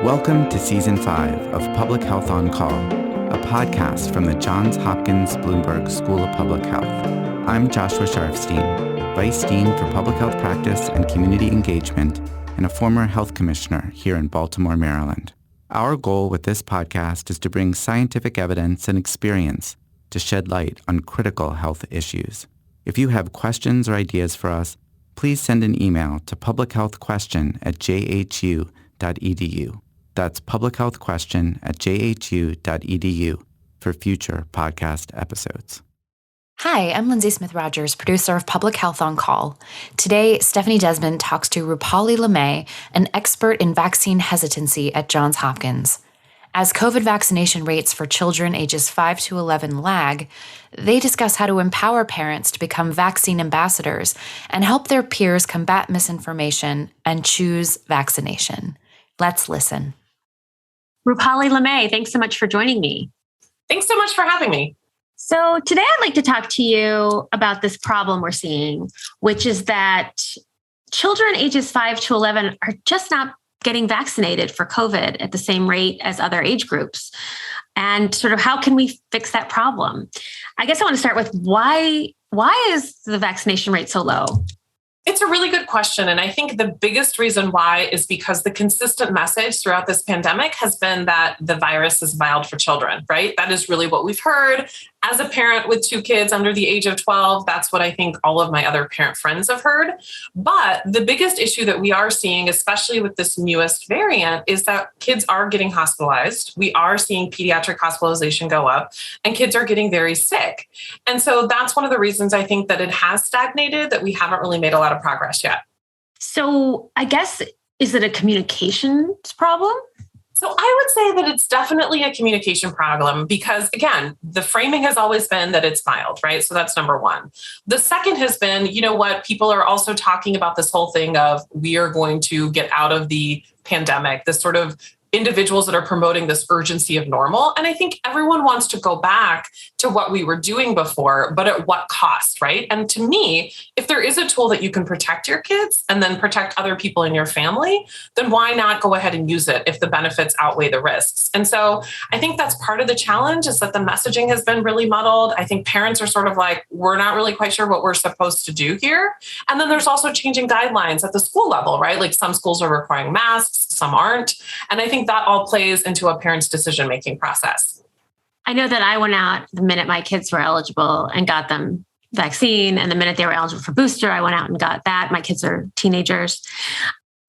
Welcome to Season 5 of Public Health on Call, a podcast from the Johns Hopkins Bloomberg School of Public Health. I'm Joshua Sharfstein, Vice Dean for Public Health Practice and Community Engagement and a former health commissioner here in Baltimore, Maryland. Our goal with this podcast is to bring scientific evidence and experience to shed light on critical health issues. If you have questions or ideas for us, please send an email to publichealthquestion@jhu.edu. That's publichealthquestion@jhu.edu for future podcast episodes. Hi, I'm Lindsay Smith-Rogers, producer of Public Health on Call. Today, Stephanie Desmond talks to Rupali Lemay, an expert in vaccine hesitancy at Johns Hopkins. As COVID vaccination rates for children ages 5 to 11 lag, they discuss how to empower parents to become vaccine ambassadors and help their peers combat misinformation and choose vaccination. Let's listen. Rupali Lemay, thanks so much for joining me. Thanks so much for having me. So today I'd like to talk to you about this problem we're seeing, which is that children ages 5 to 11 are just not getting vaccinated for COVID at the same rate as other age groups. And sort of how can we fix that problem? I guess I want to start with why is the vaccination rate so low? It's a really good question. And I think the biggest reason why is because the consistent message throughout this pandemic has been that the virus is mild for children, right? That is really what we've heard. As a parent with 2 kids under the age of 12, that's what I think all of my other parent friends have heard. But the biggest issue that we are seeing, especially with this newest variant, is that kids are getting hospitalized. We are seeing pediatric hospitalization go up and kids are getting very sick. And so that's one of the reasons I think that it has stagnated, that we haven't really made a lot of progress yet. So I guess, is it a communications problem? So I would say that it's definitely a communication problem because, again, the framing has always been that it's mild, right? So that's number one. The second has been, you know what, people are also talking about this whole thing of we are going to get out of the pandemic, this sort of individuals that are promoting this urgency of normal. And I think everyone wants to go back to what we were doing before, but at what cost, right? And to me, if there is a tool that you can protect your kids and then protect other people in your family, then why not go ahead and use it if the benefits outweigh the risks? And so I think that's part of the challenge is that the messaging has been really muddled. I think parents are sort of like, we're not really quite sure what we're supposed to do here. And then there's also changing guidelines at the school level, right? Like some schools are requiring masks, some aren't. And I think that all plays into a parent's decision-making process. I know that I went out the minute my kids were eligible and got them vaccine. And the minute they were eligible for booster, I went out and got that. My kids are teenagers.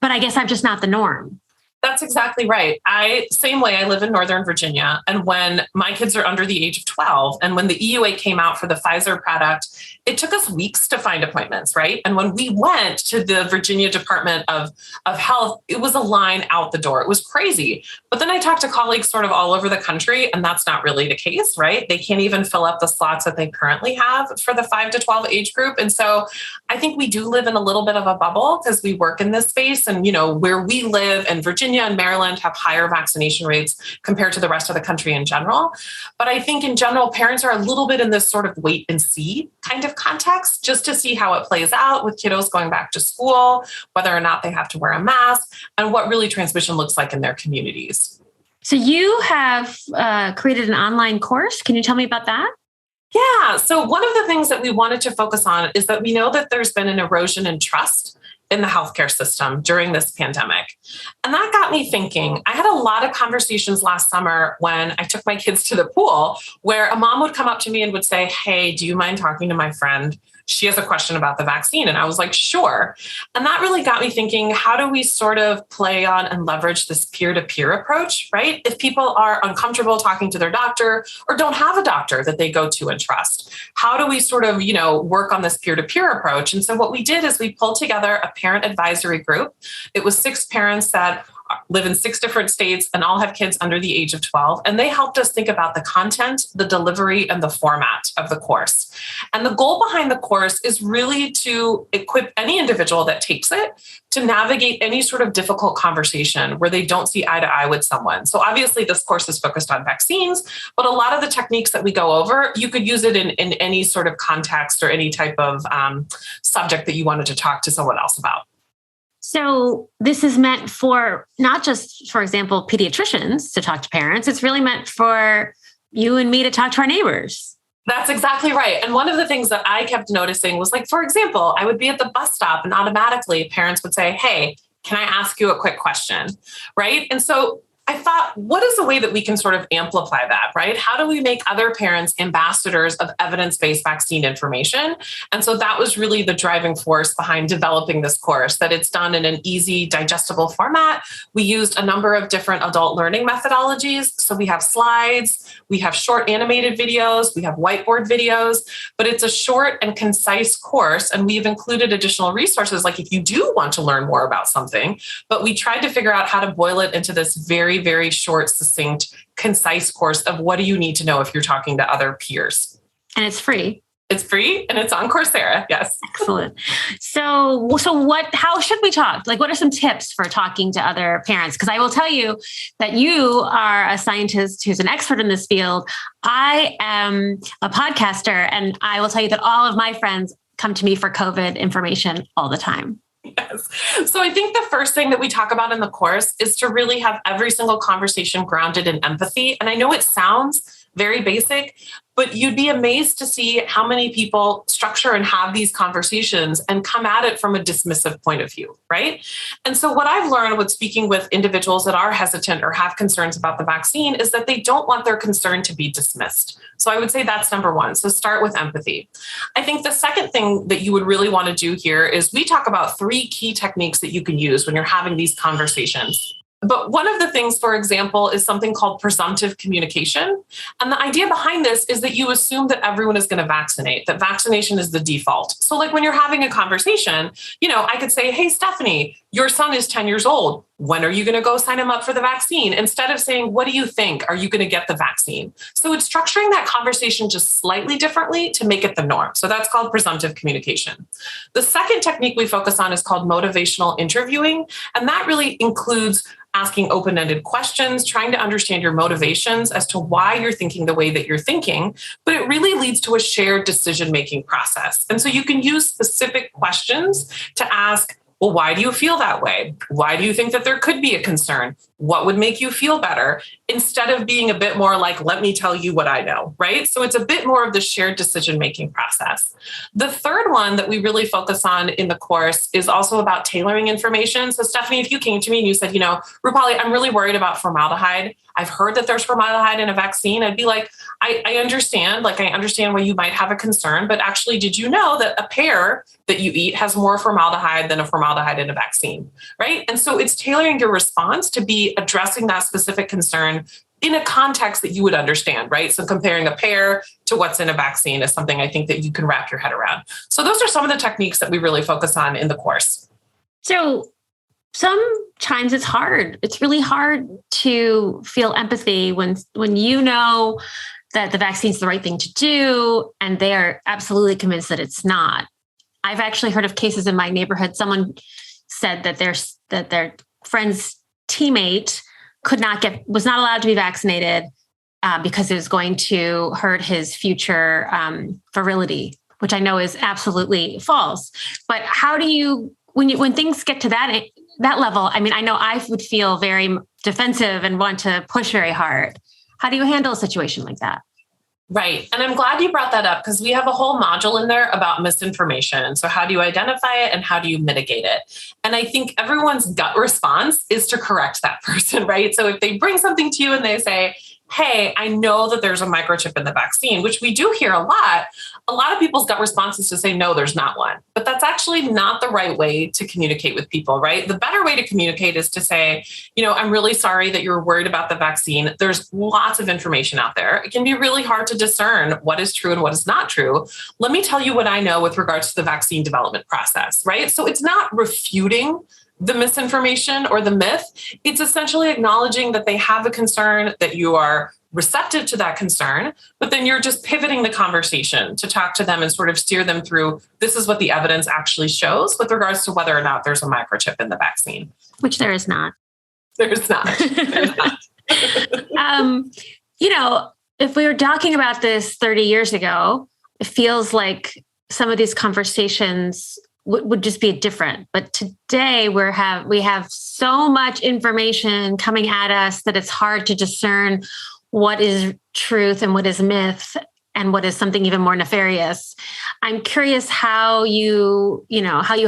But I guess I'm just not the norm. That's exactly right. Same way, I live in Northern Virginia. And when my kids are under the age of 12, and when the EUA came out for the Pfizer product, it took us weeks to find appointments, right? And when we went to the Virginia Department of Health, it was a line out the door. It was crazy. But then I talked to colleagues sort of all over the country, and that's not really the case, right? They can't even fill up the slots that they currently have for the 5 to 12 age group. And so I think we do live in a little bit of a bubble because we work in this space. And, you know, where we live in Virginia and Maryland have higher vaccination rates compared to the rest of the country in general. But I think in general, parents are a little bit in this sort of wait and see kind of context just to see how it plays out with kiddos going back to school, whether or not they have to wear a mask, and what really transmission looks like in their communities. So you have created an online course. Can you tell me about that? Yeah. So one of the things that we wanted to focus on is that we know that there's been an erosion in trust in the healthcare system during this pandemic. And that got me thinking. I had a lot of conversations last summer when I took my kids to the pool where a mom would come up to me and would say, hey, do you mind talking to my friend? She has a question about the vaccine. And I was like, sure. And that really got me thinking, how do we sort of play on and leverage this peer-to-peer approach, right? If people are uncomfortable talking to their doctor or don't have a doctor that they go to and trust, how do we sort of, work on this peer-to-peer approach? And so what we did is we pulled together a parent advisory group. It was 6 parents that live in 6 different states and all have kids under the age of 12. And they helped us think about the content, the delivery, and the format of the course. And the goal behind the course is really to equip any individual that takes it to navigate any sort of difficult conversation where they don't see eye to eye with someone. So obviously this course is focused on vaccines, but a lot of the techniques that we go over, you could use it in any sort of context or any type of subject that you wanted to talk to someone else about. So this is meant for not just, for example, pediatricians to talk to parents. It's really meant for you and me to talk to our neighbors. That's exactly right. And one of the things that I kept noticing was like, for example, I would be at the bus stop and automatically parents would say, hey, can I ask you a quick question? Right. And so I thought, what is a way that we can sort of amplify that, right? How do we make other parents ambassadors of evidence-based vaccine information? And so that was really the driving force behind developing this course, that it's done in an easy, digestible format. We used a number of different adult learning methodologies. So we have slides, we have short animated videos, we have whiteboard videos, but it's a short and concise course. And we've included additional resources, like if you do want to learn more about something, but we tried to figure out how to boil it into this very, very short, succinct, concise course of what do you need to know if you're talking to other peers. And it's free. It's free and it's on Coursera. Yes. Excellent. So how should we talk? Like, what are some tips for talking to other parents? Because I will tell you that you are a scientist who's an expert in this field. I am a podcaster, and I will tell you that all of my friends come to me for COVID information all the time. Yes. So I think the first thing that we talk about in the course is to really have every single conversation grounded in empathy. And I know it sounds very basic, but you'd be amazed to see how many people structure and have these conversations and come at it from a dismissive point of view, right? And so what I've learned with speaking with individuals that are hesitant or have concerns about the vaccine is that they don't want their concern to be dismissed. So I would say that's number one. So start with empathy. I think the second thing that you would really want to do here is we talk about 3 key techniques that you can use when you're having these conversations. But one of the things, for example, is something called presumptive communication. And the idea behind this is that you assume that everyone is going to vaccinate, that vaccination is the default. So like when you're having a conversation, I could say, hey, Stephanie, your son is 10 years old. When are you going to go sign him up for the vaccine? Instead of saying, what do you think? Are you going to get the vaccine? So it's structuring that conversation just slightly differently to make it the norm. So that's called presumptive communication. The second technique we focus on is called motivational interviewing. And that really includes asking open-ended questions, trying to understand your motivations as to why you're thinking the way that you're thinking, but it really leads to a shared decision-making process. And so you can use specific questions to ask, well, why do you feel that way? Why do you think that there could be a concern? What would make you feel better? Instead of being a bit more like, let me tell you what I know, right? So it's a bit more of the shared decision-making process. The third one that we really focus on in the course is also about tailoring information. So Stephanie, if you came to me and you said, Rupali, I'm really worried about formaldehyde. I've heard that there's formaldehyde in a vaccine. I'd be like, I understand why you might have a concern, but actually, did you know that a pear that you eat has more formaldehyde than a formaldehyde in a vaccine, right? And so it's tailoring your response to be addressing that specific concern in a context that you would understand, right? So comparing a pear to what's in a vaccine is something I think that you can wrap your head around. So those are some of the techniques that we really focus on in the course. So sometimes it's hard. It's really hard to feel empathy when you know that the vaccine is the right thing to do, and they are absolutely convinced that it's not. I've actually heard of cases in my neighborhood. Someone said that their friend's teammate was not allowed to be vaccinated because it was going to hurt his future virility, which I know is absolutely false. But how do you, when things get to that level? I mean, I know I would feel very defensive and want to push very hard. How do you handle a situation like that? Right. And I'm glad you brought that up because we have a whole module in there about misinformation. So how do you identify it and how do you mitigate it? And I think everyone's gut response is to correct that person, right? So if they bring something to you and they say, hey, I know that there's a microchip in the vaccine, which we do hear a lot of people's gut response is to say, no, there's not one. But that's actually not the right way to communicate with people, right? The better way to communicate is to say, I'm really sorry that you're worried about the vaccine. There's lots of information out there. It can be really hard to discern what is true and what is not true. Let me tell you what I know with regards to the vaccine development process, right? So it's not refuting the misinformation or the myth. It's essentially acknowledging that they have a concern, that you are receptive to that concern, but then you're just pivoting the conversation to talk to them and sort of steer them through, this is what the evidence actually shows with regards to whether or not there's a microchip in the vaccine. Which there is not. There's not. There's not. If we were talking about this 30 years ago, it feels like some of these conversations would just be different. But today we have so much information coming at us that it's hard to discern what is truth and what is myth and what is something even more nefarious. I'm curious how you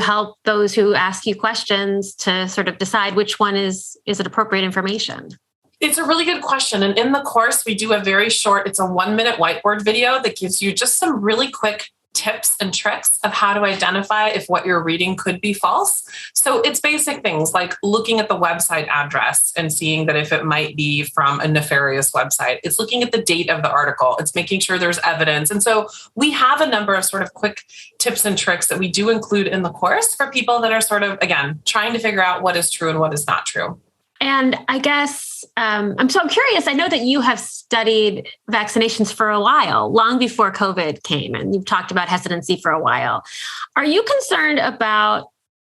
help those who ask you questions to sort of decide which one is it appropriate information. It's a really good question. And in the course, we do a very short, it's a 1-minute whiteboard video that gives you just some really quick tips and tricks of how to identify if what you're reading could be false. So it's basic things like looking at the website address and seeing that if it might be from a nefarious website. It's looking at the date of the article. It's making sure there's evidence. And so we have a number of sort of quick tips and tricks that we do include in the course for people that are sort of, again, trying to figure out what is true and what is not true. And I guess I'm curious. I know that you have studied vaccinations for a while, long before COVID came, and you've talked about hesitancy for a while. Are you concerned about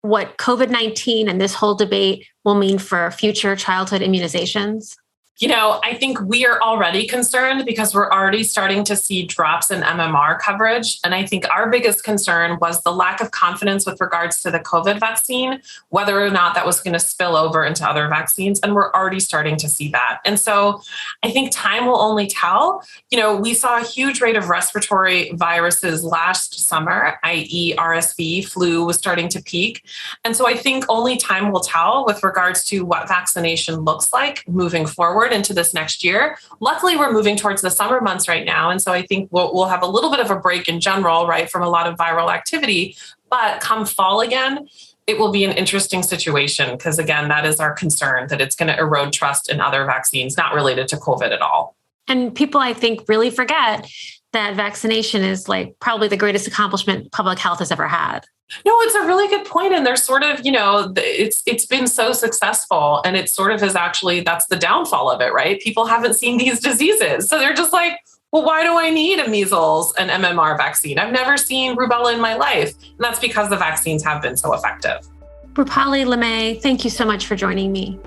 what COVID-19 and this whole debate will mean for future childhood immunizations? I think we are already concerned because we're already starting to see drops in MMR coverage. And I think our biggest concern was the lack of confidence with regards to the COVID vaccine, whether or not that was going to spill over into other vaccines. And we're already starting to see that. And so I think time will only tell. We saw a huge rate of respiratory viruses last summer, i.e. RSV, flu was starting to peak. And so I think only time will tell with regards to what vaccination looks like moving forward into this next year. Luckily, we're moving towards the summer months right now. And so I think we'll have a little bit of a break in general, right, from a lot of viral activity. But come fall again, it will be an interesting situation because, again, that is our concern, that it's going to erode trust in other vaccines not related to COVID at all. And people, I think, really forget that vaccination is like probably the greatest accomplishment public health has ever had. No, it's a really good point. And there's sort of, it's been so successful, and it sort of is actually, that's the downfall of it, right? People haven't seen these diseases. So they're just like, well, why do I need a measles and MMR vaccine? I've never seen rubella in my life. And that's because the vaccines have been so effective. Rupali Limay, thank you so much for joining me.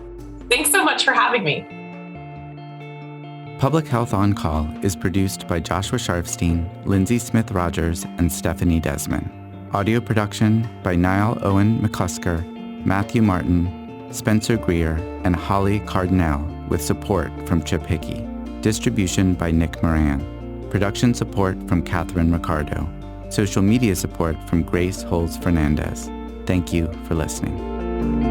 Thanks so much for having me. Public Health On Call is produced by Joshua Sharfstein, Lindsay Smith Rogers, and Stephanie Desmond. Audio production by Niall Owen McClusker, Matthew Martin, Spencer Greer, and Holly Cardinale, with support from Chip Hickey. Distribution by Nick Moran. Production support from Catherine Ricardo. Social media support from Grace Holz Fernandez. Thank you for listening.